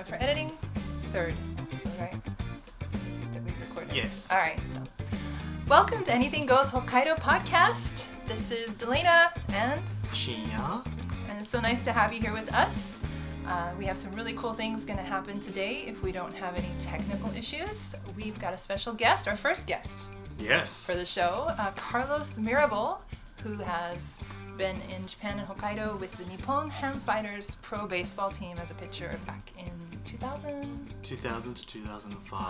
for editing, third episode, right? That we recorded. Yes. All right. So, welcome to Anything Goes Hokkaido podcast. This is Delaina and Shinya. And it's so nice to have you here with us. We have some really cool things going to happen today if we don't have any technical issues. We've got a special guest, our first guest Yes. for the show, Carlos Mirabal, who has been in Japan and Hokkaido with the Nippon Ham Fighters pro baseball team as a pitcher back in 2000? 2000 to 2005.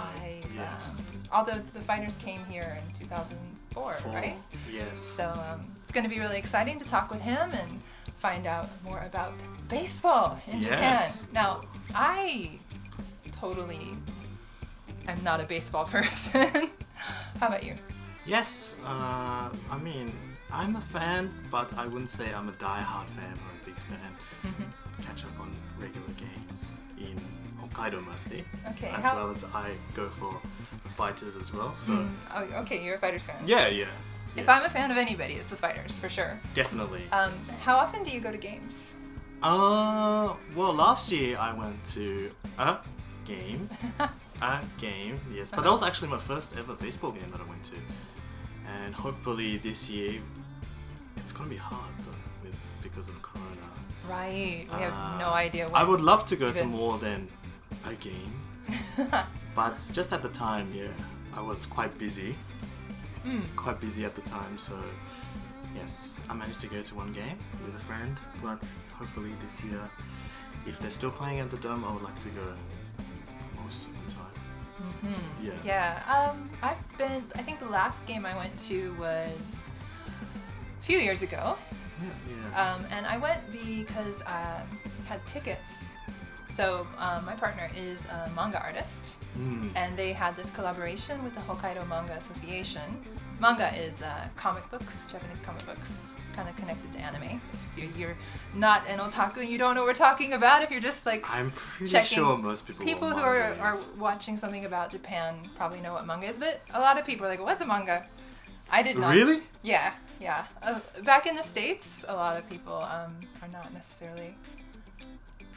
Yes. Although the Fighters came here in 2004, right? Yes. So it's going to be really exciting to talk with him and find out more about baseball in Japan. Now, I totally am not a baseball person. How about you? Yes. I mean, I'm a fan, but I wouldn't say I'm a die-hard fan or a big fan. Mm-hmm. Catch up on regular games in Hokkaido mostly. Okay. As well as I go for the Fighters as well. So. Oh, okay. You're a Fighters fan. Yeah. If I'm a fan of anybody, it's the Fighters, for sure. Definitely. Yes. How often do you go to games? Well, last year I went to a game. Yes. But that was actually my first ever baseball game that I went to. And hopefully this year, it's going to be hard though, because of Corona. Right. We have no idea I would love to go to events. more than a game. But just at the time, I was quite busy. Quite busy at the time, so yes, I managed to go to one game with a friend, but hopefully this year, if they're still playing at the Dome, I would like to go most of the time. Mm-hmm. Yeah. I think the last game I went to was a few years ago. Yeah. And I went because I had tickets. So my partner is a manga artist, and they had this collaboration with the Hokkaido Manga Association. Manga is comic books, Japanese comic books, kind of connected to anime. If you're not an otaku and you don't know what we're talking about, if you're just like I'm pretty checking, sure most people who are watching something about Japan probably know what manga is, but a lot of people are like, what's a manga? I did not. Really? Yeah. Back in the States, a lot of people are not necessarily.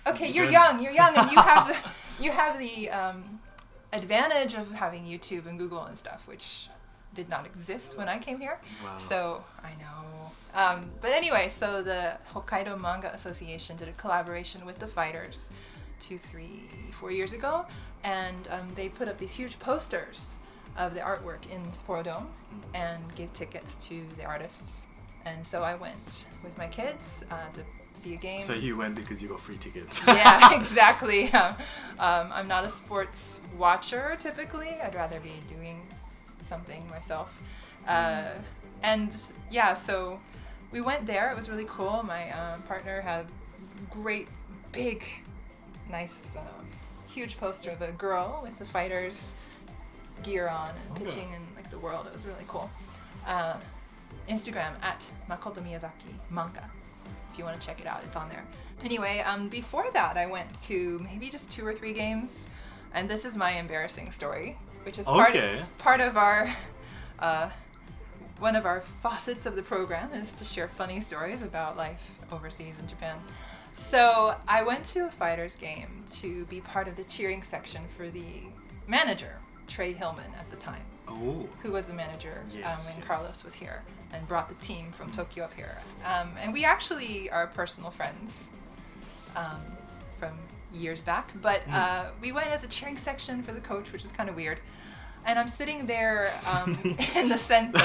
Okay, you're young, and you have the advantage of having YouTube and Google and stuff, which did not exist when I came here. Wow. So I know. But anyway, so the Hokkaido Manga Association did a collaboration with the Fighters 2, 3, 4 years ago, and they put up these huge posters of the artwork in Sapporo Dome and gave tickets to the artists. And so I went with my kids to see a game. So you went because you got free tickets. Yeah, exactly. I'm not a sports watcher typically. I'd rather be doing something myself. And yeah, so we went there. It was really cool. My partner had great, big, nice, huge poster of a girl with the Fighters gear on and pitching in like the world. It was really cool. Instagram at Makoto Miyazaki Manga. If you want to check it out, it's on there. Anyway, before that, I went to maybe just 2 or 3 games, and this is my embarrassing story, which is part of our one of our facets of the program is to share funny stories about life overseas in Japan. So I went to a Fighters game to be part of the cheering section for the manager, Trey Hillman, at the time. Who was the manager when Carlos was here and brought the team from Tokyo up here. And we actually are personal friends from years back, but we went as a cheering section for the coach, which is kind of weird. And I'm sitting there in the center,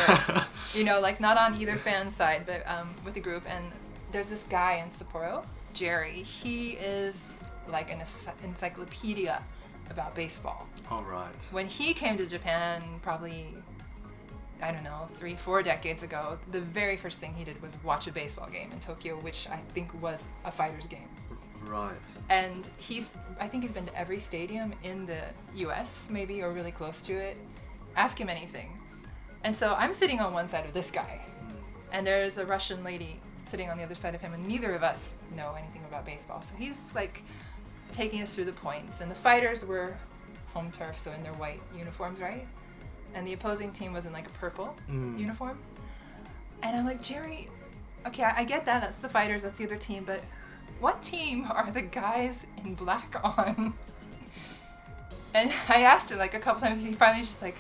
like not on either fan side, but with the group. And there's this guy in Sapporo, Jerry. He is like an encyclopedia about baseball. All right. When he came to Japan, probably, 3-4 decades ago, the very first thing he did was watch a baseball game in Tokyo, which I think was a Fighters game. Right. And I think he's been to every stadium in the US, maybe, or really close to it. Ask him anything. And so I'm sitting on one side of this guy, and there's a Russian lady sitting on the other side of him, and neither of us know anything about baseball. So he's like taking us through the points, and the Fighters were home turf, so in their white uniforms, right? And the opposing team was in like a purple uniform. And I'm like, Jerry, okay, I get that. That's the Fighters. That's the other team. But what team are the guys in black on? And I asked him like a couple times, and he finally just like,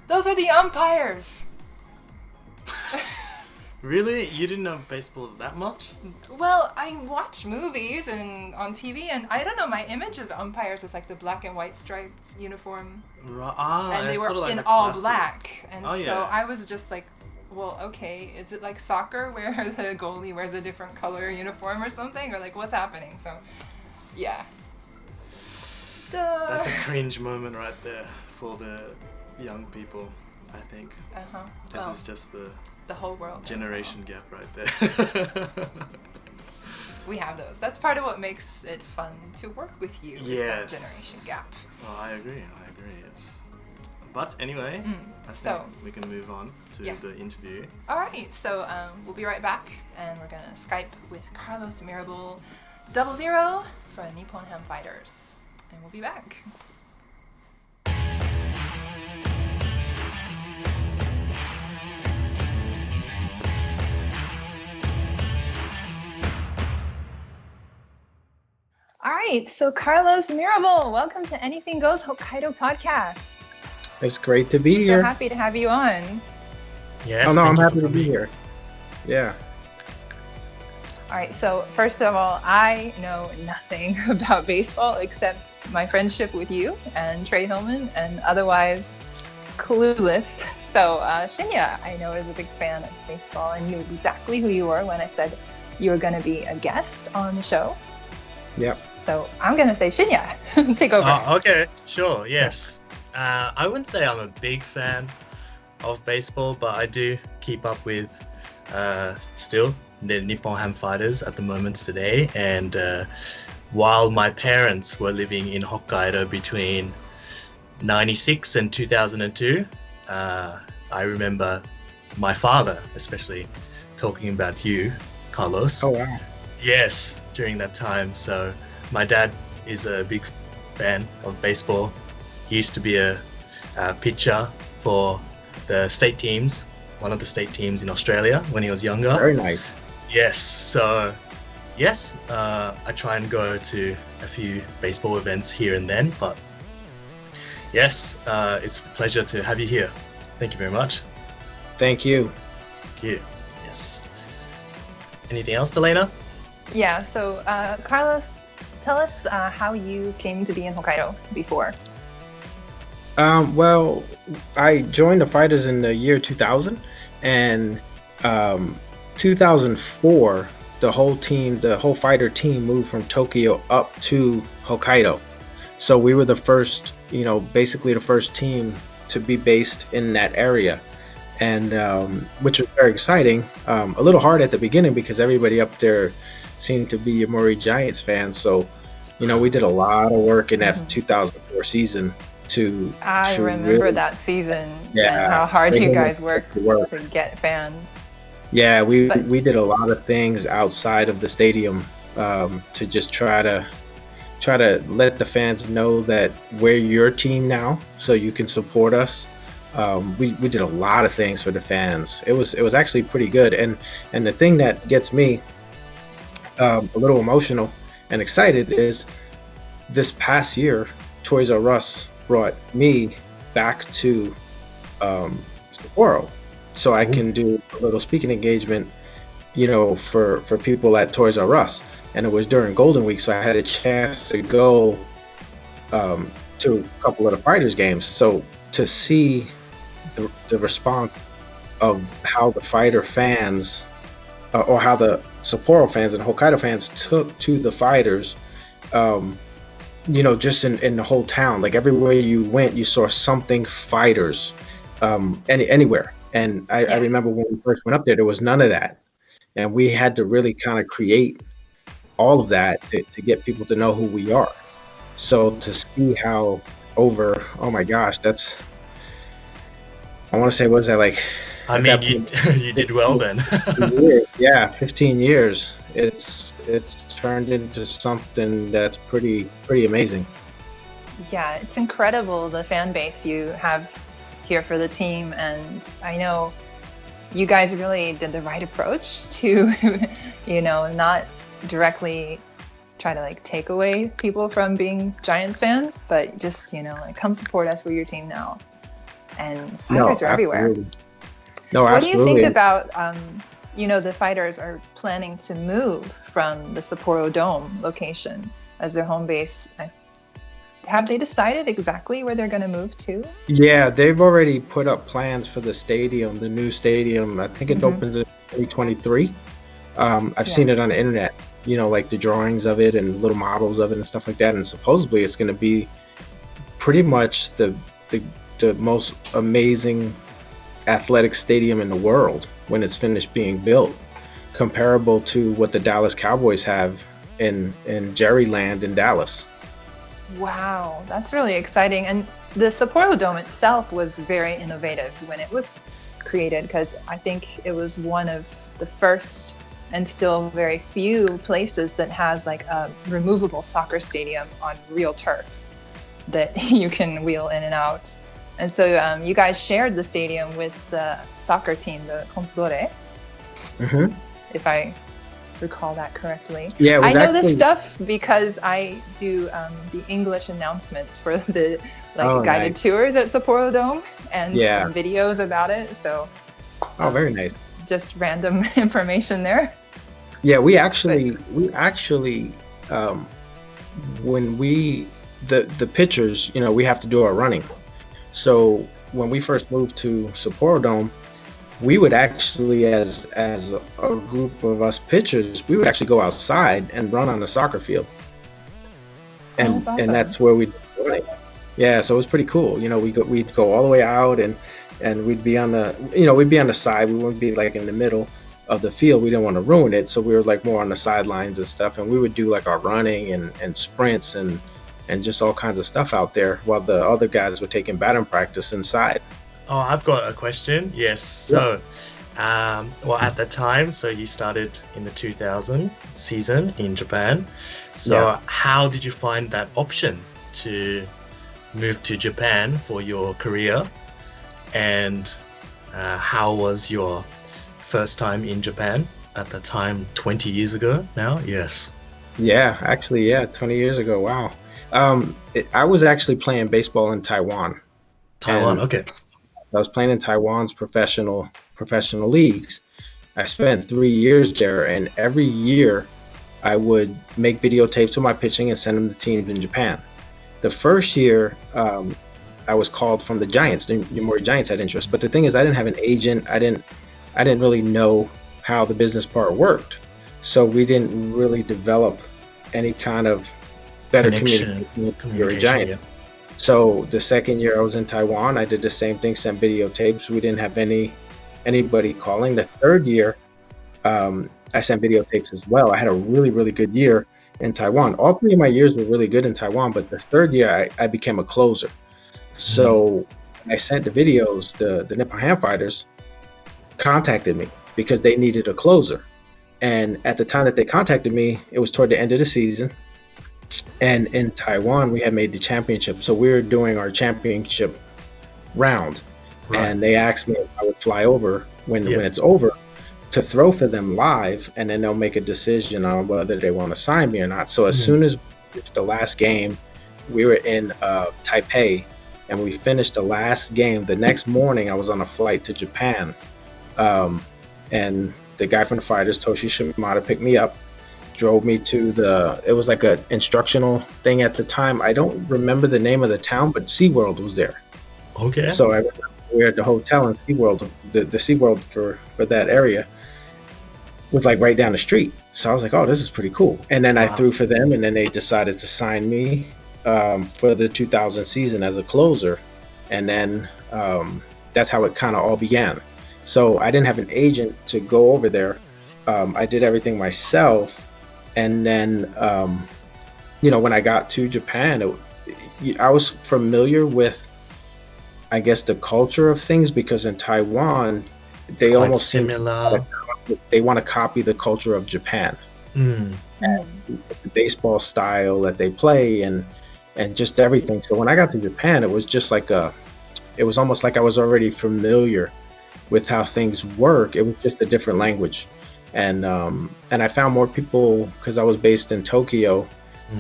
those are the umpires. Really? You didn't know baseball that much? Well, I watch movies and on TV, and I don't know, my image of umpires was like the black and white striped uniform. And they were sort of like in the all classic. black. And Oh, so yeah. I was just like, well, okay, is it like soccer where the goalie wears a different color uniform or something? Or like, what's happening? So, yeah. Duh. That's a cringe moment right there for the young people, I think. Uh-huh. This is just the whole world. generation gap right there. We have those. That's part of what makes it fun to work with you. Is that generation gap. Well, I agree, yes. But anyway, I think we can move on to the interview. All right, so we'll be right back, and we're going to Skype with Carlos Mirabal 00 for Nippon Ham Fighters. And we'll be back. All right, so Carlos Mirabal, welcome to Anything Goes Hokkaido podcast. It's great to be I'm here. so happy to have you on. Yes, oh, no, I'm happy to be here. Yeah. All right, so first of all, I know nothing about baseball except my friendship with you and Trey Hillman, and otherwise clueless. So Shinya, I know, is a big fan of baseball and knew exactly who you were when I said you were going to be a guest on the show. Yep. So I'm going to say Shinya, take over. Oh, okay, sure, yes. I wouldn't say I'm a big fan of baseball, but I do keep up with still the Nippon Ham Fighters at the moment today. And while my parents were living in Hokkaido between 96 and 2002, I remember my father especially talking about you, Carlos. Oh, wow. Yes, during that time. So my dad is a big fan of baseball. He used to be a pitcher for the state teams, one of the state teams in Australia when he was younger. Very nice. Yes, so yes, I try and go to a few baseball events here and then, but yes, it's a pleasure to have you here. Thank you very much. Thank you. Thank you. Yes. Anything else, Delaina? Yeah, so Carlos, tell us how you came to be in Hokkaido before. Well, I joined the Fighters in the year 2000, and 2004, the whole Fighter team moved from Tokyo up to Hokkaido. So we were the first, basically the first team to be based in that area, and which was very exciting. A little hard at the beginning because everybody up there seemed to be Yomiuri Giants fans. So, we did a lot of work in that 2004 season. I remember really, that season and how hard you guys worked to get fans. Yeah, we did a lot of things outside of the stadium to just try to let the fans know that we're your team now, so you can support us. We did a lot of things for the fans. It was actually pretty good, and the thing that gets me a little emotional and excited is this past year, Toys R Us brought me back to Sapporo, so I can do a little speaking engagement, for people at Toys R Us. And it was during Golden Week, so I had a chance to go to a couple of the Fighters games. So to see the response of how the Fighter fans, or how the Sapporo fans and Hokkaido fans took to the Fighters, just in the whole town, like everywhere you went, you saw something Fighters, anywhere. And I remember when we first went up there was none of that. And we had to really kind of create all of that to get people to know who we are. So to see how oh my gosh, I want to say, what was that like? I mean, you did well then. 15 years. It's turned into something that's pretty amazing. Yeah, it's incredible, the fan base you have here for the team, and I know you guys really did the right approach to, not directly try to like take away people from being Giants fans, but just, you know, like come support us, we're your team now. And fighters are everywhere. Absolutely. No, what absolutely. do you think about you know, the fighters are planning to move from the Sapporo Dome location as their home base? Have they decided exactly where they're going to move to? Yeah, they've already put up plans for the stadium, the new stadium. I think it opens in 2023. I've seen it on the internet, you know, like the drawings of it and little models of it and stuff like that. And supposedly it's going to be pretty much the most amazing athletic stadium in the world when it's finished being built, comparable to what the Dallas Cowboys have in Jerryland in Dallas. Wow, that's really exciting. And the Sapporo Dome itself was very innovative when it was created, because I think it was one of the first and still very few places that has like a removable soccer stadium on real turf that you can wheel in and out. And so you guys shared the stadium with the soccer team, the Consadole, if I recall that correctly. Yeah, I know this stuff because I do the English announcements for the guided tours at Sapporo Dome and some videos about it. So very nice. Just random information there. Yeah, we actually when the pitchers, you know, we have to do our running. So when we first moved to Sapporo Dome, we would actually, as a group of us pitchers, we would actually go outside and run on the soccer field, and awesome. And that's where we'd running. Yeah, so it was pretty cool. You know, we'd go all the way out, and we'd be on the side. We wouldn't be like in the middle of the field. We didn't want to ruin it, so we were like more on the sidelines and stuff. And we would do like our running and sprints and just all kinds of stuff out there while the other guys were taking batting practice inside. Oh, I've got a question. Yes. So, well, at that time, so you started in the 2000 season in Japan. So how did you find that option to move to Japan for your career? And how was your first time in Japan at the time, 20 years ago now? Yes. Yeah, actually, 20 years ago. Wow. I was actually playing baseball in Taiwan. Okay. I was playing in Taiwan's professional leagues. I spent 3 years there, and every year I would make videotapes of my pitching and send them to teams in Japan. The first year, I was called from the Giants. The Yomiuri Giants had interest, but the thing is, I didn't have an agent. I didn't really know how the business part worked, so we didn't really develop any kind of better communication with Yomiuri Giants. Yeah. So the second year I was in Taiwan, I did the same thing, sent videotapes. We didn't have anybody calling. The third year, I sent videotapes as well. I had a really, really good year in Taiwan. All 3 of my years were really good in Taiwan, but the third year I became a closer. So I sent the videos, the Nippon Ham Fighters contacted me because they needed a closer. And at the time that they contacted me, it was toward the end of the season. And in Taiwan, we had made the championship. So we were doing our championship round. Right. And they asked me if I would fly over when it's over to throw for them live. And then they'll make a decision on whether they want to sign me or not. So as soon as the last game, we were in Taipei and we finished the last game. The next morning, I was on a flight to Japan. And the guy from the Fighters, Toshi Shimada, picked me up. Drove me to it was like an instructional thing at the time. I don't remember the name of the town, but SeaWorld was there. Okay. So we were at the hotel in SeaWorld. The SeaWorld for that area was like right down the street. So I was like, oh, this is pretty cool. And then I threw for them, and then they decided to sign me for the 2000 season as a closer. And then that's how it kind of all began. So I didn't have an agent to go over there. I did everything myself. And then, when I got to Japan, I was familiar with, I guess, the culture of things, because in Taiwan, they almost similar. They want to copy the culture of Japan, and the baseball style that they play, and just everything. So when I got to Japan, it was just like it was almost like I was already familiar with how things work. It was just a different language. and I found more people because I was based in Tokyo.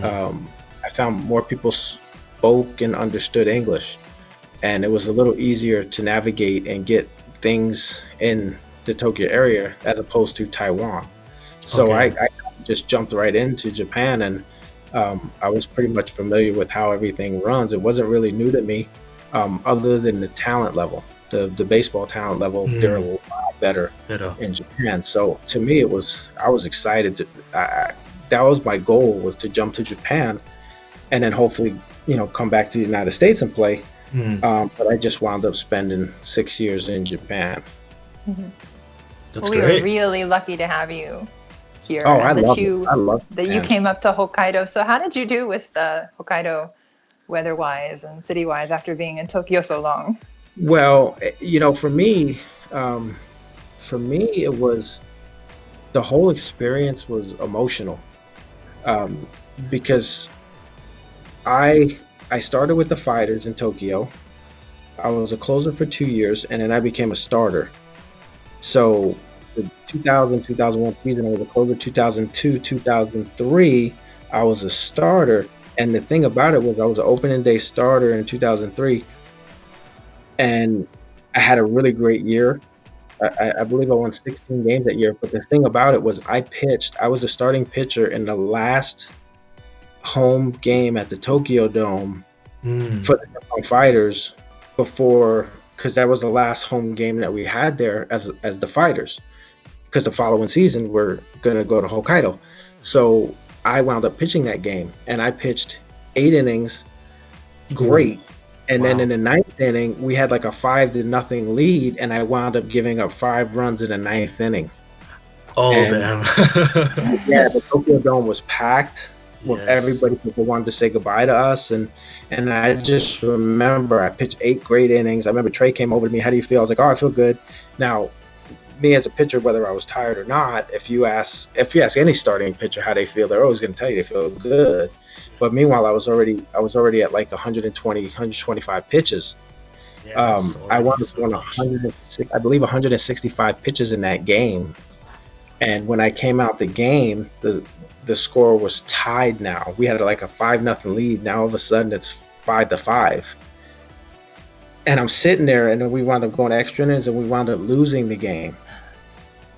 I found more people spoke and understood English, and it was a little easier to navigate and get things in the Tokyo area as opposed to Taiwan. So I just jumped right into Japan, and I was pretty much familiar with how everything runs. It wasn't really new to me, other than the talent level, the baseball talent level. They're a lot better in Japan. So to me, I was excited to. That was my goal, was to jump to Japan, and then hopefully, come back to the United States and play. But I just wound up spending 6 years in Japan. That's we great. were really lucky to have you here. Oh, and I love it. I love that you came up to Hokkaido. So how did you do with Hokkaido weather-wise and city-wise after being in Tokyo so long? Well, for me, it was, the whole experience was emotional, because I started with the Fighters in Tokyo. I was a closer for 2 years, and then I became a starter. So the 2000-2001 season, I was a closer. 2002-2003, I was a starter. And the thing about it was, I was an opening day starter in 2003, and I had a really great year. I believe I won 16 games that year. But the thing about it was, I was the starting pitcher in the last home game at the Tokyo Dome for the Nippon Fighters, because that was the last home game that we had there as the Fighters, because the following season we're going to go to Hokkaido. So I wound up pitching that game, and I pitched 8 innings, great. And then in the 9th inning, we had like a 5-0 lead, and I wound up giving up 5 runs in the 9th inning. Oh, damn. Yeah, the Tokyo Dome was packed with everybody. People wanted to say goodbye to us, and I just remember I pitched 8 great innings. I remember Trey came over to me, "How do you feel?" I was like, "Oh, I feel good." Now, me as a pitcher, whether I was tired or not, if you ask any starting pitcher how they feel, they're always going to tell you they feel good. But meanwhile, I was already at like 120, 125 pitches. I wound up going 165 pitches in that game. And when I came out the game, the score was tied now. We had like a 5-0 lead. Now all of a sudden it's 5-5. And I'm sitting there, and then we wound up going to extra innings, and we wound up losing the game.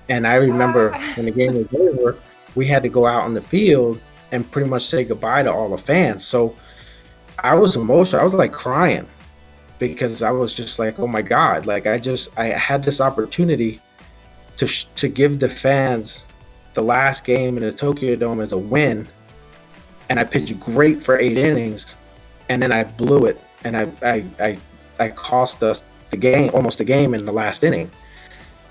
And I remember when the game was over, we had to go out on the field and pretty much say goodbye to all the fans. So I was emotional. I was like crying, because I was just like, oh my God, like I had this opportunity to give the fans the last game in the Tokyo Dome as a win, and I pitched great for 8 innings, and then I blew it, and I cost us the game, almost the game in the last inning,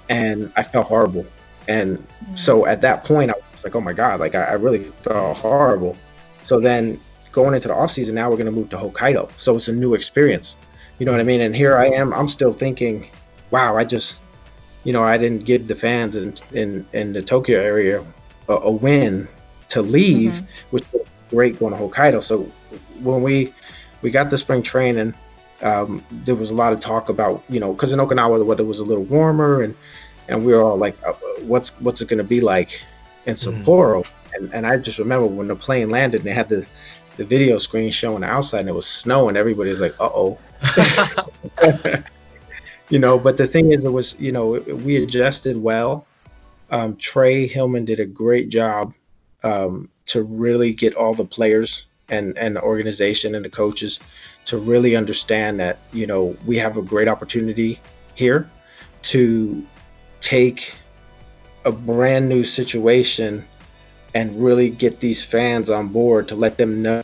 and I felt horrible. And so at that point, I was like, oh my God, like I really felt horrible. So then going into the off season, now we're going to move to Hokkaido, so it's a new experience. You know what I mean? And here I am, I'm still thinking, wow, I didn't give the fans in the Tokyo area a win to leave, which was great going to Hokkaido. So when we got the spring training, there was a lot of talk about, because in Okinawa the weather was a little warmer, and we were all like, what's it going to be like in Sapporo? And I just remember when the plane landed and they had the video screen showing the outside, and it was snowing. Everybody was like, uh-oh. But the thing is, it was, we adjusted well. Trey Hillman did a great job to really get all the players and the organization and the coaches to really understand that, we have a great opportunity here to take a brand new situation and really get these fans on board, to let them know,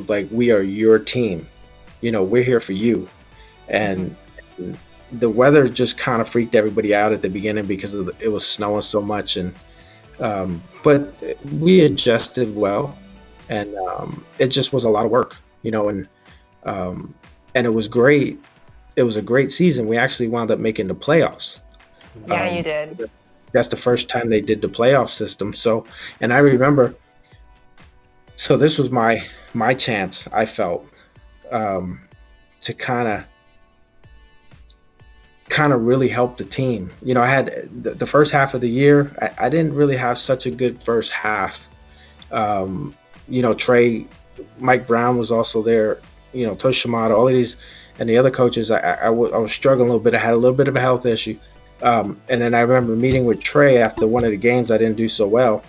like, we are your team. We're here for you. And the weather just kind of freaked everybody out at the beginning because it was snowing so much, but we adjusted well, and it just was a lot of work, and it was great. It was a great season. We actually wound up making the playoffs. Yeah, you did. That's the first time they did the playoff system. So, and I remember, so this was my chance, I felt, to kind of kind of really helped the team. I had the first half of the year, I didn't really have such a good first half. Trey, Mike Brown was also there, Toshimata, all of these, and the other coaches, I was struggling a little bit. I had a little bit of a health issue. And then I remember meeting with Trey after one of the games I didn't do so well,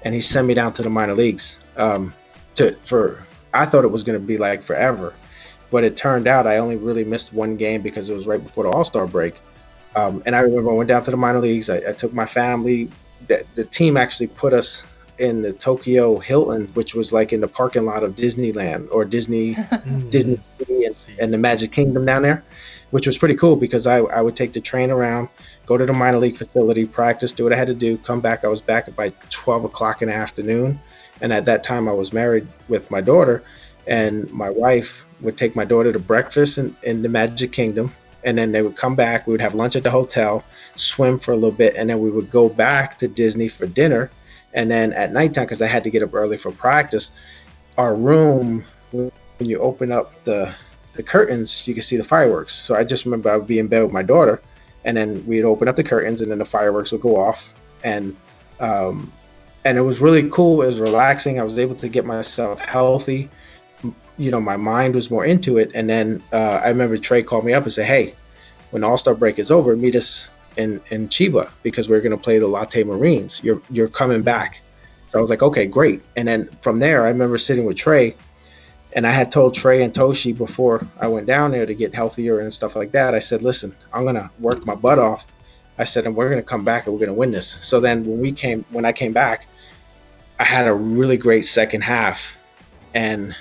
and he sent me down to the minor leagues. I thought it was going to be like forever, but it turned out I only really missed one game because it was right before the All-Star break. And I remember I went down to the minor leagues. I took my family. The team actually put us in the Tokyo Hilton, which was like in the parking lot of Disneyland or Disney City and the Magic Kingdom down there, which was pretty cool because I would take the train around, go to the minor league facility, practice, do what I had to do, come back. I was back by 12 o'clock in the afternoon. And at that time I was married with my daughter, and my wife would take my daughter to breakfast in the Magic Kingdom. And then they would come back, we would have lunch at the hotel, swim for a little bit, and then we would go back to Disney for dinner. And then at nighttime, because I had to get up early for practice, our room, when you open up the curtains, you can see the fireworks. So I just remember I would be in bed with my daughter, and then we'd open up the curtains, and then the fireworks would go off. And it was really cool. It was relaxing. I was able to get myself healthy. My mind was more into it. And then I remember Trey called me up and said, hey, when the All-Star break is over, meet us in Chiba because we're going to play the Latte Marines. You're coming back. So I was like, okay, great. And then from there, I remember sitting with Trey, and I had told Trey and Toshi before I went down there to get healthier and stuff like that. I said, listen, I'm going to work my butt off. I said, and we're going to come back and we're going to win this. So then when I came back, I had a really great second half, and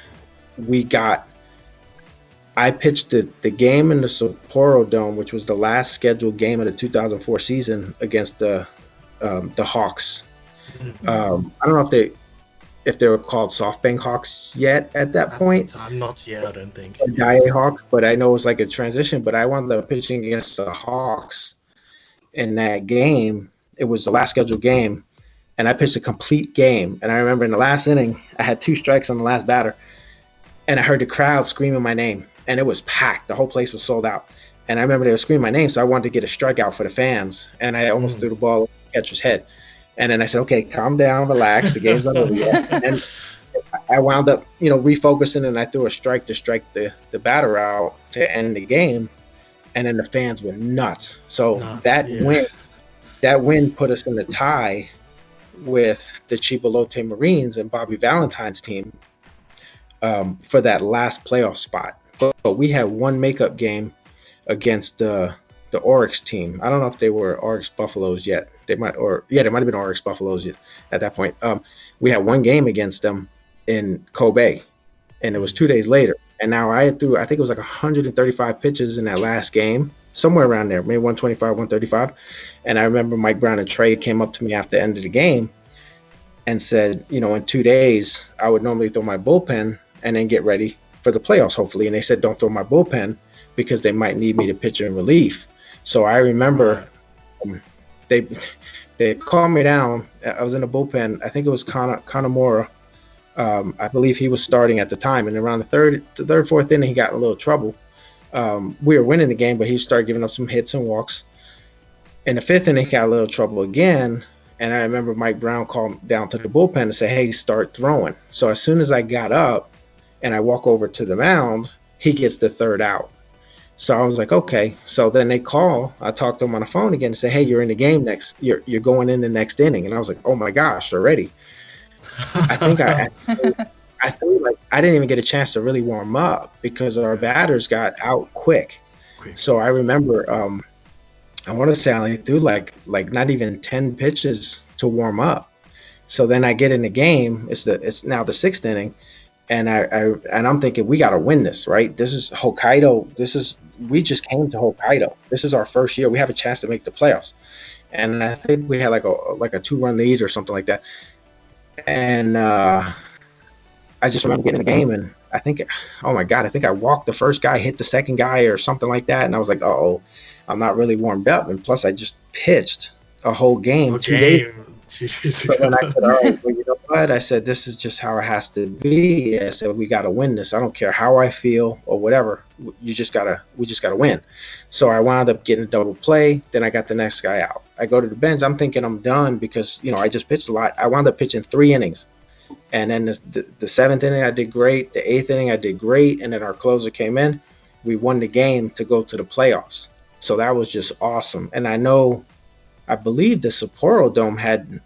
I pitched the game in the Sapporo Dome, which was the last scheduled game of the 2004 season against the Hawks. I don't know if they were called SoftBank Hawks yet at that point. I'm not yet, I don't think. Daiei Hawks, but I know it was like a transition. But I wound up pitching against the Hawks in that game. It was the last scheduled game, and I pitched a complete game. And I remember in the last inning, I had 2 strikes on the last batter, and I heard the crowd screaming my name. And it was packed. The whole place was sold out. And I remember they were screaming my name, so I wanted to get a strikeout for the fans. And I almost threw the ball over the catcher's head. And then I said, okay, calm down, relax. The game's not over yet. And I wound up, refocusing, and I threw a strike to strike the batter out to end the game. And then the fans went nuts. So that win put us in the tie with the Chiba Lotte Marines and Bobby Valentine's team for that last playoff spot. But we had one makeup game against the Oryx team. I don't know if they were Oryx Buffaloes yet. They might have been Oryx Buffaloes yet at that point. We had one game against them in Kobe, and it was 2 days later. And now I think it was like 135 pitches in that last game, somewhere around there, maybe 125, 135. And I remember Mike Brown and Trey came up to me after the end of the game and said, in 2 days, I would normally throw my bullpen and then get ready for the playoffs, hopefully. And they said, don't throw my bullpen because they might need me to pitch in relief. So I remember they called me down. I was in the bullpen. I think it was Kanamura. I believe he was starting at the time. And around the third, fourth inning, he got in a little trouble. We were winning the game, but he started giving up some hits and walks. In the 5th inning, he got a little trouble again. And I remember Mike Brown called down to the bullpen and said, hey, start throwing. So as soon as I got up and I walk over to the mound, he gets the 3rd out. So I was like, okay. So then they call. I talked to him on the phone again and say, hey, you're in the game next. You're going in the next inning. And I was like, oh my gosh, already. I think I feel like I didn't even get a chance to really warm up because our batters got out quick. So I remember, I want to say I only threw like not even 10 pitches to warm up. So then I get in the game. It's now the 6th inning. And I'm thinking we got to win this, right? This is Hokkaido. We just came to Hokkaido. This is our first year. We have a chance to make the playoffs. And I think we had like a 2-run lead or something like that. And I just remember getting in the game, and I think, oh my God, I think I walked the first guy, hit the second guy or something like that. And I was like, uh-oh, I'm not really warmed up. And plus I just pitched a whole game. 2 days. 2 days So ago. then I said, all right, well, you know what? I said, this is just how it has to be. I said, we got to win this. I don't care how I feel or whatever. We just gotta win. So I wound up getting a double play. Then I got the next guy out. I go to the bench. I'm thinking I'm done because, I just pitched a lot. I wound up pitching 3 innings. And then the 7th inning, I did great. The 8th inning, I did great. And then our closer came in. We won the game to go to the playoffs. So that was just awesome. And I believe the Sapporo Dome had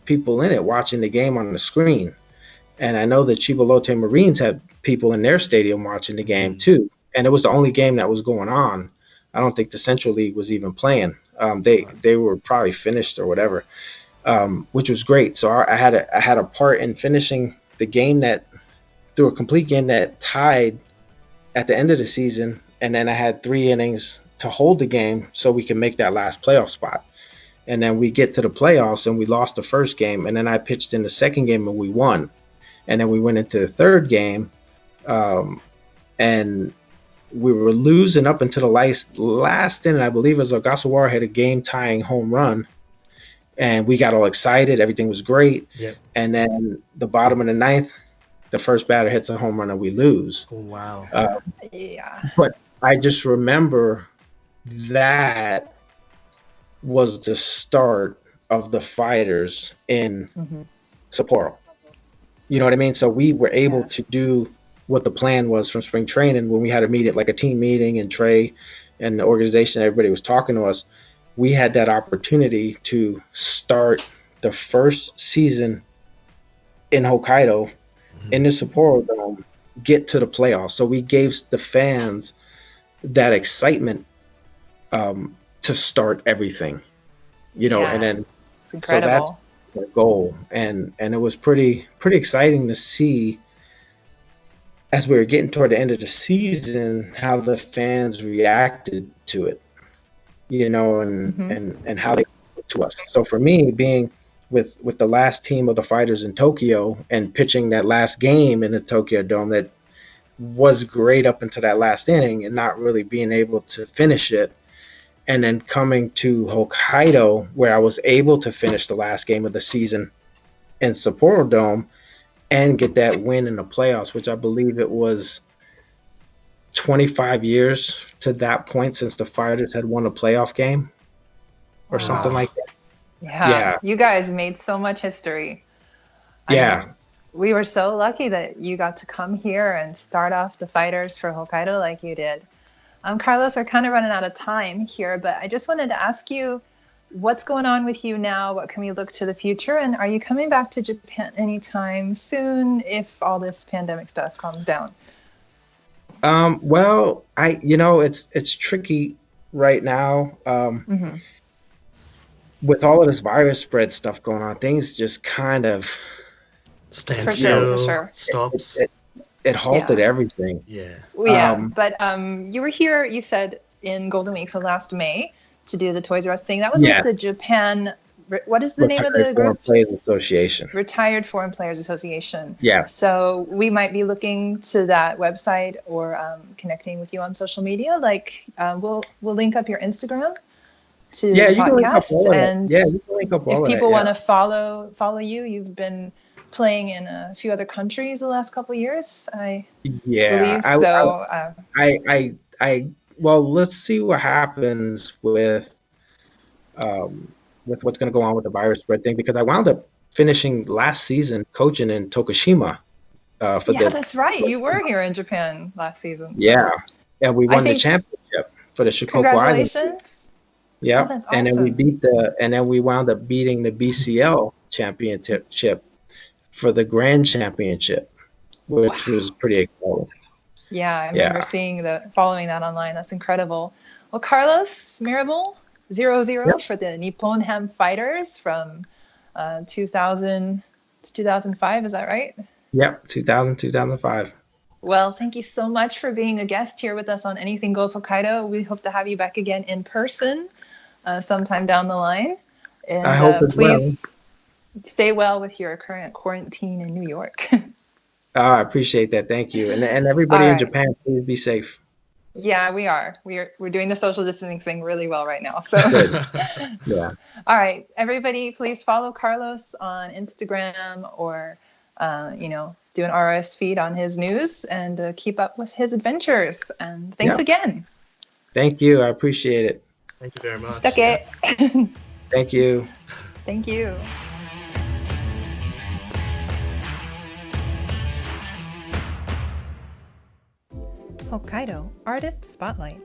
people in it watching the game on the screen. And I know the Chibolote Marines had people in their stadium watching the game too. And it was the only game that was going on. I don't think the Central League was even playing. They were probably finished or whatever, which was great. So I had a part in finishing the game through a complete game that tied at the end of the season. And then I had 3 innings to hold the game so we can make that last playoff spot. And then we get to the playoffs and we lost the first game. And then I pitched in the second game and we won. And then we went into the third game, and we were losing up until the last inning. I believe it was Ogasawara had a game-tying home run. And we got all excited. Everything was great. Yep. And then the bottom of the 9th, the first batter hits a home run and we lose. Oh, wow. Yeah. But I just remember that was the start of the fighters in Sapporo. You know what I mean? So we were able to do what the plan was from spring training when we had a meeting, like a team meeting, and Trey and the organization, everybody was talking to us. We had that opportunity to start the first season in Hokkaido in the Sapporo Dome, get to the playoffs. So we gave the fans that excitement to start everything, and then it's incredible. So that's the goal, and it was pretty exciting to see as we were getting toward the end of the season how the fans reacted to it, and how they to us. So for me, being with the last team of the fighters in Tokyo and pitching that last game in the Tokyo Dome that was great up until that last inning and not really being able to finish it, and then coming to Hokkaido where I was able to finish the last game of the season in Sapporo Dome and get that win in the playoffs, which I believe it was 25 years to that point since the Fighters had won a playoff game or something like that. Yeah. You guys made so much history. Yeah. We were so lucky that you got to come here and start off the Fighters for Hokkaido like you did. Carlos, we're kind of running out of time here, but I just wanted to ask you, what's going on with you now? What can we look to the future? And are you coming back to Japan anytime soon if all this pandemic stuff calms down? Well, it's tricky right now. With all of this virus spread stuff going on, things just kind of stand still, for sure. Stops. It halted everything. Yeah. Well, yeah, but you were here, you said, in Golden Week, so last May, to do the Toys R Us thing. That was with the Japan, what is the name of the group? Retired Foreign Players Association. Retired Foreign Players Association. Yeah. So we might be looking to that website or connecting with you on social media. Like, we'll link up your Instagram to the podcast. And you can link up all if people want to follow you, you've been playing in a few other countries the last couple of years, I believe. Well, let's see what happens with what's going to go on with the virus spread thing, because I wound up finishing last season coaching in Tokushima. That's right. You were here in Japan last season. Yeah, and we won the championship for the Shikoku Islands. Congratulations. Yeah, that's awesome. And then we wound up beating the BCL championship for the Grand Championship, which was pretty exciting. Yeah, I remember following that online. That's incredible. Well, Carlos Mirabal, 0-0 for the Nippon Ham Fighters from 2000 to 2005. Is that right? Yep, 2005. Well, thank you so much for being a guest here with us on Anything Goes Hokkaido. We hope to have you back again in person sometime down the line. And I hope please stay well with your current quarantine in New York. I appreciate that. Thank you. And everybody in Japan, please be safe. Yeah, we are. We're doing the social distancing thing really well right now. So, Good. Yeah. all right, everybody, please follow Carlos on Instagram or, do an RS feed on his news and keep up with his adventures. And thanks Yeah. again. Thank you. I appreciate it. Thank you very much. Stuck Yeah. it. Thank you. Thank you. Hokkaido Artist Spotlight.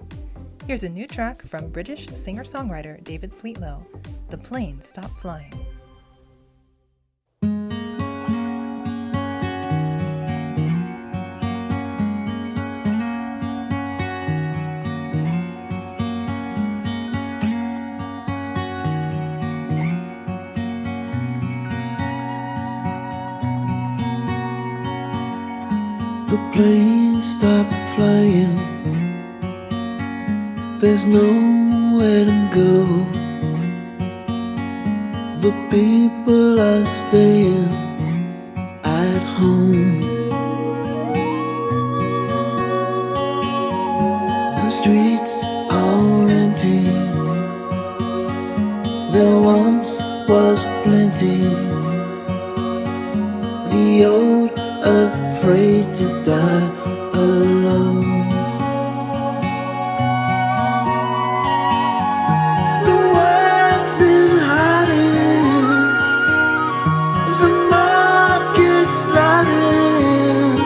Here's a new track from British singer-songwriter David Sweetlow, The Plane Stopped Flying. The plane stopped flying. There's nowhere to go. The people are staying at home. The streets are empty. There once was plenty. The old afraid to die alone. The world's in hiding. The market's lying.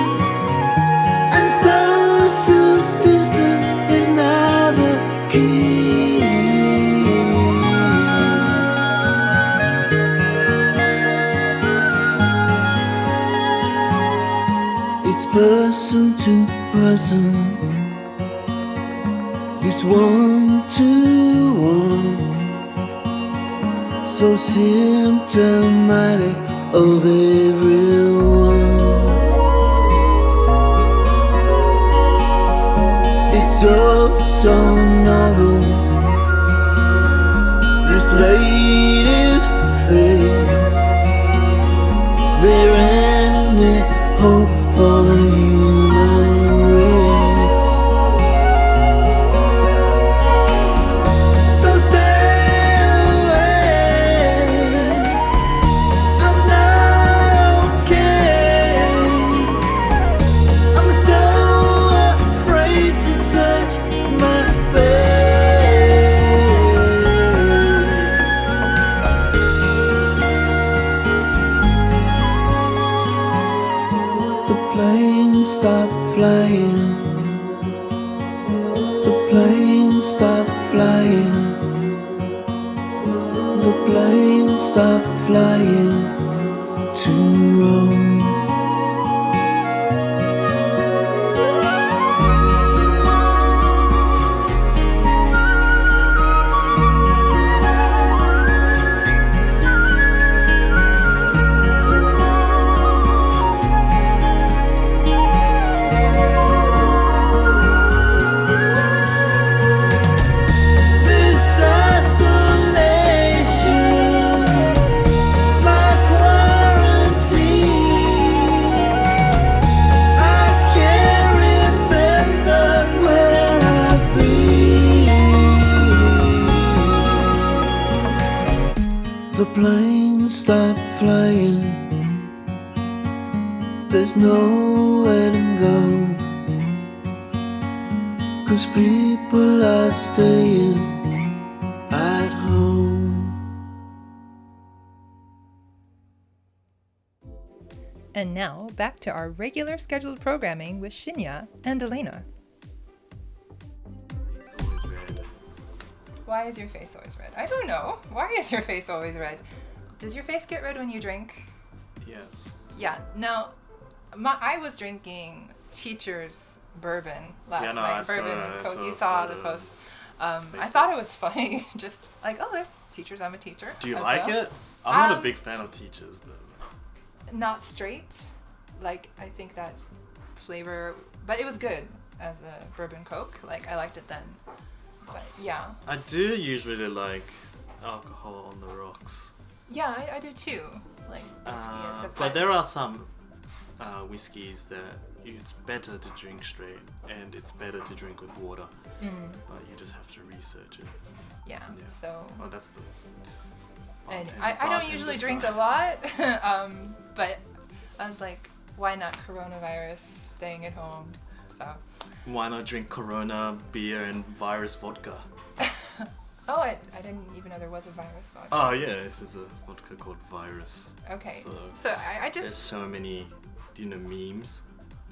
And social distance is now the key. Person to person, this 1-to-1, so symptomatic of everyone. It's so novel, this latest phase. Is there any hope for the human race? So stay away. I'm not okay. I'm so afraid to touch my stopped flying. The plane stopped flying. The plane stopped flying to Rome. The plane stopped flying. There's nowhere to go, 'cause people are staying at home. And now, back to our regular scheduled programming with Shinya and Delaina. Why is your face always red? I don't know. Why is your face always red? Does your face get red when you drink? Yes. Yeah. No, I was drinking teacher's bourbon last night. You saw the post. I thought it was funny. Just like, oh, there's teachers. I'm a teacher. Do you like it? I'm not a big fan of teachers, but not straight. Like, I think that flavor, but it was good as a bourbon Coke. Like, I liked it then. But yeah. I do usually like alcohol on the rocks. Yeah, I do too. Like whiskey and stuff. But there are some whiskeys that it's better to drink straight and it's better to drink with water. But you just have to research it. Yeah. So. Well, that's the. And I don't usually drink a lot, but I was like, why not coronavirus, staying at home? So. Why not drink Corona beer and virus vodka? Oh, I didn't even know there was a virus vodka. Oh yeah, there's a vodka called Virus. Okay. So I just. There's so many. Do you know memes?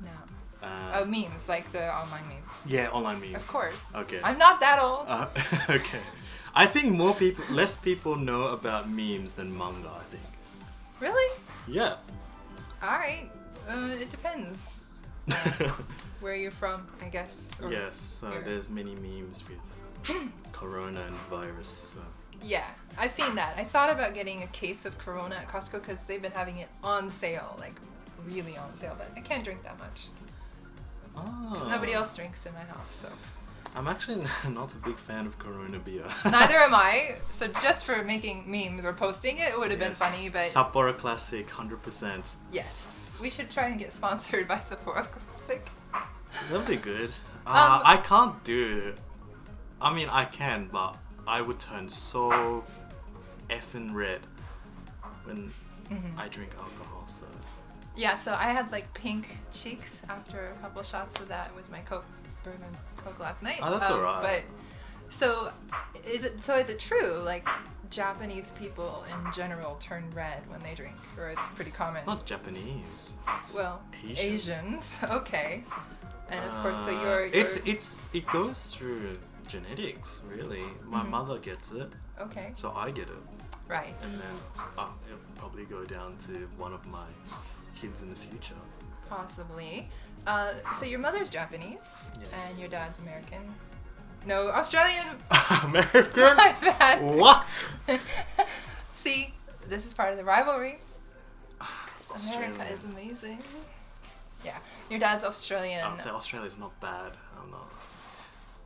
No. Memes, like the online memes. Yeah, online memes. Of course. Okay. I'm not that old. Okay. I think less people know about memes than manga, I think. Really? Yeah. Alright. It depends. Where you're from, I guess. Yes, so there's many memes with Corona and virus. So. Yeah, I've seen that. I thought about getting a case of Corona at Costco because they've been having it on sale, like really on sale, but I can't drink that much. Because nobody else drinks in my house, so. I'm actually not a big fan of Corona beer. Neither am I. So just for making memes or posting it, it would have been funny, but... Sapporo Classic, 100%. Yes. We should try and get sponsored by Sapporo Classic. That'd be good. I can't do... I mean, I can, but I would turn so effing red when I drink alcohol, so... Yeah, so I had like pink cheeks after a couple shots of that with my bourbon Coke last night. Oh, that's alright. But so is it true? Like Japanese people in general turn red when they drink, or it's pretty common? It's not Japanese. It's Asian. Asians. Okay. And of course, so you're it goes through genetics, really. My mother gets it. Okay. So I get it. Right. And then it'll probably go down to one of my kids in the future. Possibly. So your mother's Japanese, yes. And your dad's American. No, Australian. American? My bad. What? See, this is part of the rivalry. America Australian. is amazing. Yeah, your dad's Australian. I'll say Australia's not bad. I'm not.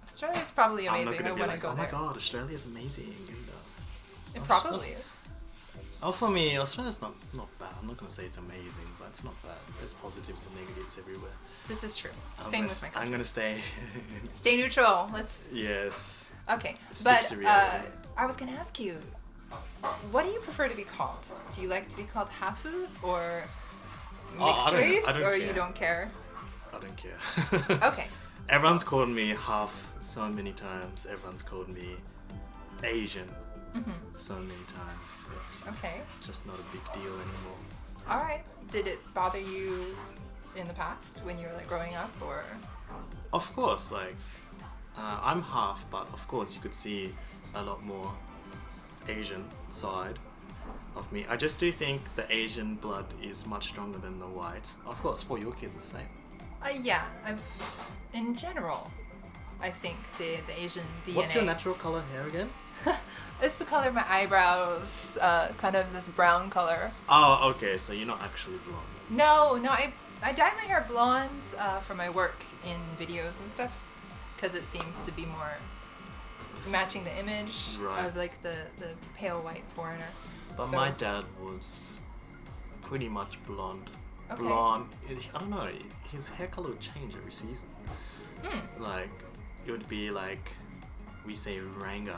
Australia's probably I'm not amazing. gonna I be want to like, go oh there. my god, Australia's amazing. And, It probably is. Oh, for me, Australia's not bad. I'm not gonna say it's amazing, but it's not bad. There's positives and negatives everywhere. This is true. Same with my country. I'm gonna stay. Stay neutral. Let's. Yes. Okay, Stick but to reality. I was gonna ask you, what do you prefer to be called? Do you like to be called hafu or mixed race, I don't or care. you don't care? I don't care. Okay. Everyone's called me half so many times. Everyone's called me Asian so many times. It's Okay. just not a big deal anymore. All right. Did it bother you in the past when you were like growing up, or? Of course, like I'm half, but of course you could see a lot more Asian side of me. I just do think the Asian blood is much stronger than the white. Of course, for your kids, the same. Yeah. In general, I think the Asian DNA. What's your natural color hair again? It's the color of my eyebrows, kind of this brown color. Oh, okay. So you're not actually blonde. No, I dye my hair blonde for my work in videos and stuff, because it seems to be more matching the image of like the pale white foreigner. But So- my dad was pretty much blonde. Okay. Blonde. I don't know. His hair color would change every season. Like it would be like we say ranga,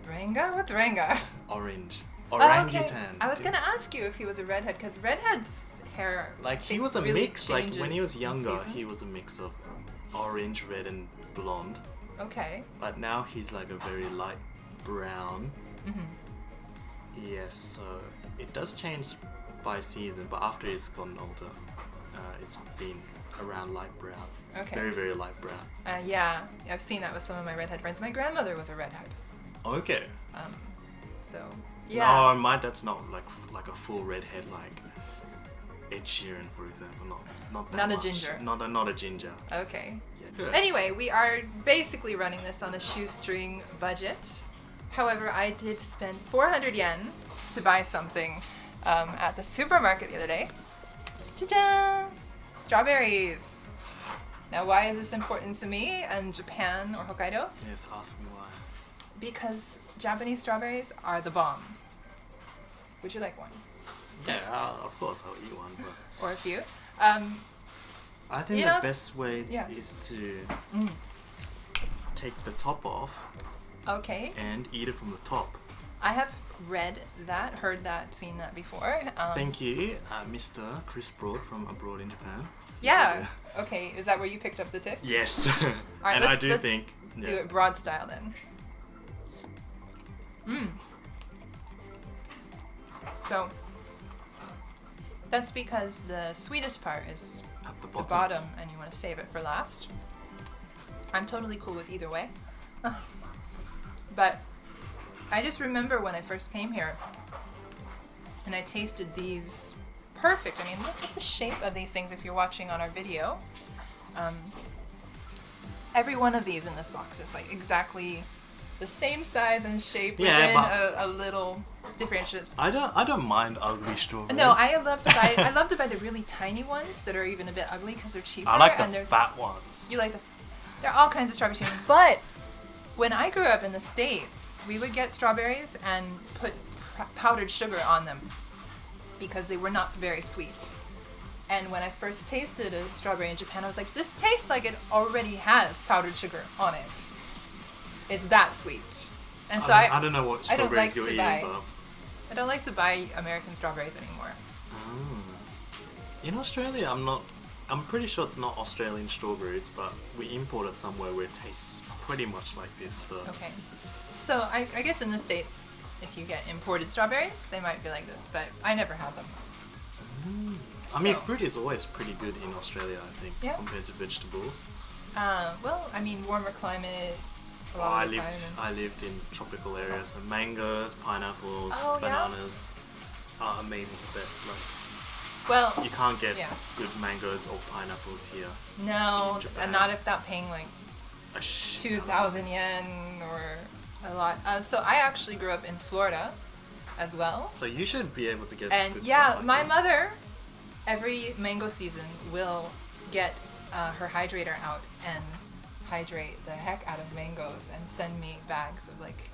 Ranga? What's Ranga? orange, Oh, orangutan. I was gonna ask you if he was a redhead, because redheads' hair. Like he it was a really mix. Like when he was changes in younger, season. he was a mix of orange, red, and blonde. Okay. But now he's like a very light brown. Yes, so it does change by season, but after he's gotten older, it's been around light brown. Okay. Very, very light brown. Yeah, I've seen that with some of my redhead friends. My grandmother was a redhead. Okay. So yeah. No, my dad's not like a full redhead like Ed Sheeran, for example. Not that Not a much. ginger. Not a ginger. Okay. Yeah. Anyway, we are basically running this on a shoestring budget. However, I did spend 400 yen to buy something at the supermarket the other day. Ta-da! Strawberries. Now, why is this important to me and Japan or Hokkaido? Yes, ask me why. Because Japanese strawberries are the bomb. Would you like one? Yeah, of course I'll eat one, but Or a few? I think You the know, best way yeah. is to take the top off Okay. and eat it from the top. I have read that, heard that, seen that before. Thank you, Mr. Chris Broad from abroad in Japan. Yeah. Okay. Is that where you picked up the tip? Yes. All right, And let's I do think. do it broad style then. So that's because the sweetest part is At the the bottom. bottom, and you want to save it for last. I'm totally cool with either way. But I just remember when I first came here and I tasted these perfect. I mean, look at the shape of these things if you're watching on our video. Every one of these in this box is like exactly the same size and shape Yeah, within but- a little differentiations. I don't mind ugly strawberries. No, I love to buy the really tiny ones that are even a bit ugly because they're cheaper. I like and the they're fat ones. You like there are all kinds of strawberries here. But when I grew up in the States, we would get strawberries and put powdered sugar on them because they were not very sweet. And when I first tasted a strawberry in Japan, I was like, this tastes like it already has powdered sugar on it. It's that sweet. And so I don't know what I don't strawberries like you're to eating, buy- but I don't like to buy American strawberries anymore. in Australia, I'm pretty sure it's not Australian strawberries, but we import it somewhere where it tastes pretty much like this. So. Okay. So I guess in the States, if you get imported strawberries, they might be like this, but I never had them. I mean, So- fruit is always pretty good in Australia, I think, Yeah. compared to vegetables. Well, I mean, warmer climate. A Oh, lot I of the lived time. I lived in tropical areas, so mangoes, pineapples, Oh, yeah? bananas are amazing, the best. Like Well, you can't get Yeah. good mangoes or pineapples here. no, in Japan. and not if not paying like A shit ton. 2,000 yen or a lot. So I actually grew up in Florida as well. So you should be able to get And good yeah, stuff like my that. mother, every mango season, will get her hydrator out and hydrate the heck out of mangoes and send me bags of like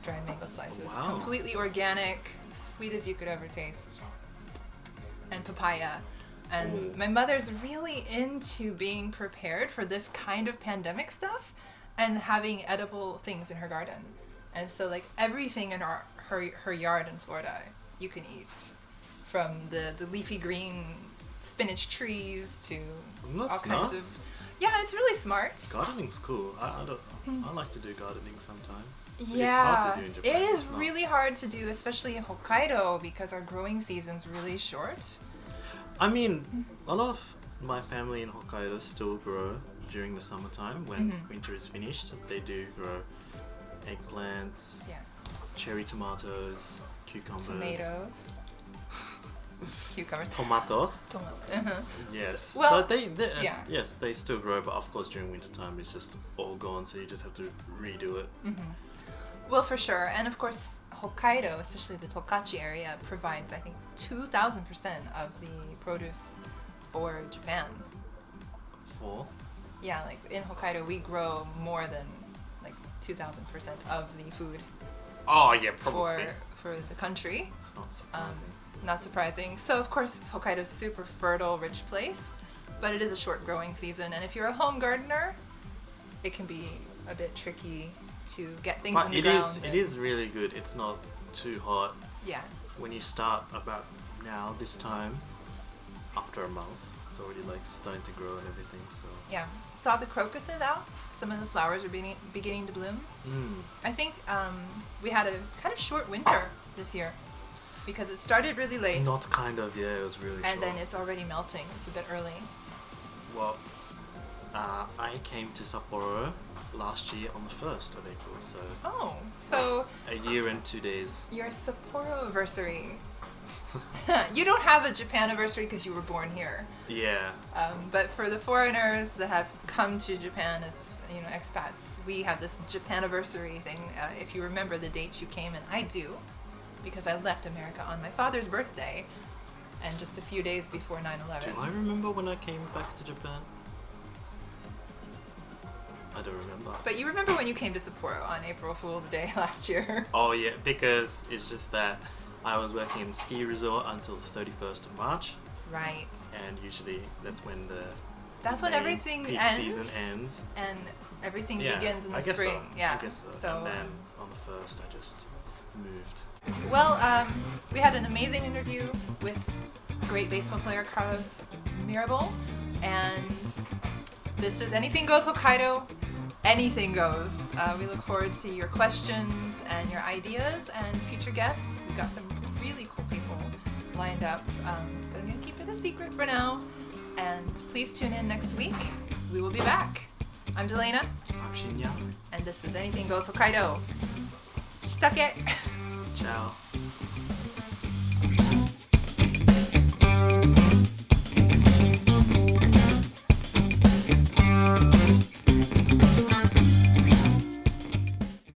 dried mango slices. Wow. Completely organic, sweet as you could ever taste. And papaya. And Ooh. my mother's really into being prepared for this kind of pandemic stuff and having edible things in her garden. And so like everything in her yard in Florida you can eat. From the leafy green spinach trees to That's all kinds nice. of yeah, it's really smart. Gardening's cool. I like to do gardening sometime. But Yeah, it's hard to do in Japan. it is It's not- really hard to do, especially in Hokkaido because our growing season's really short. I mean, a lot of my family in Hokkaido still grow during the summertime. When Mm-hmm. winter is finished, they do grow eggplants, Yeah, cherry tomatoes, cucumbers. tomatoes, cucumbers, Tomato. tomato. Uh-huh. Yes. Well, so they yeah. yes, they still grow, but of course during winter time it's just all gone, so you just have to redo it. Well, for sure, and of course Hokkaido, especially the Tokachi area, provides I think 2,000% of the produce for Japan. For Yeah, like in Hokkaido we grow more than like 2,000% of the food oh yeah, probably. for the country. It's not surprising. Not surprising. So of course Hokkaido's super fertile, rich place, but it is a short growing season, and if you're a home gardener, it can be a bit tricky to get things But in the it ground. is it is really good. It's not too hot. Yeah. When you start about now, this time, after a month, it's already like starting to grow and everything. So Yeah. Saw the crocuses out. Some of the flowers are beginning to bloom. I think we had a kind of short winter this year because it started really late not kind of, yeah, it was really and short. then it's already melting. It's a bit early. Well, I came to Sapporo last year on the 1st of April, so Oh, so a year and 2 days. your Sapporo anniversary. You don't have a Japan anniversary because you were born here. Yeah. But for the foreigners that have come to Japan as expats, we have this Japan anniversary thing. If you remember the date you came, and I do, because I left America on my father's birthday, and just a few days before 9/11. Do I remember when I came back to Japan? I don't remember. But you remember when you came to Sapporo on April Fool's Day last year? Oh yeah, because it's just that I was working in the ski resort until the 31st of March. Right. And usually that's when That's when main everything peak ends. season ends. And everything Yeah, begins in the I guess spring. So. Yeah. I guess so. So, And then on the 1st, I just moved. well, we had an amazing interview with great baseball player Carlos Mirabal, and this is Anything Goes Hokkaido. Anything goes. We look forward to your questions and your ideas and future guests. We've got some really cool people lined up, but I'm going to keep it a secret for now. And please tune in next week. We will be back. I'm Delaina, I'm Shinya. and this is Anything Goes Hokkaido. Shitake! Ciao.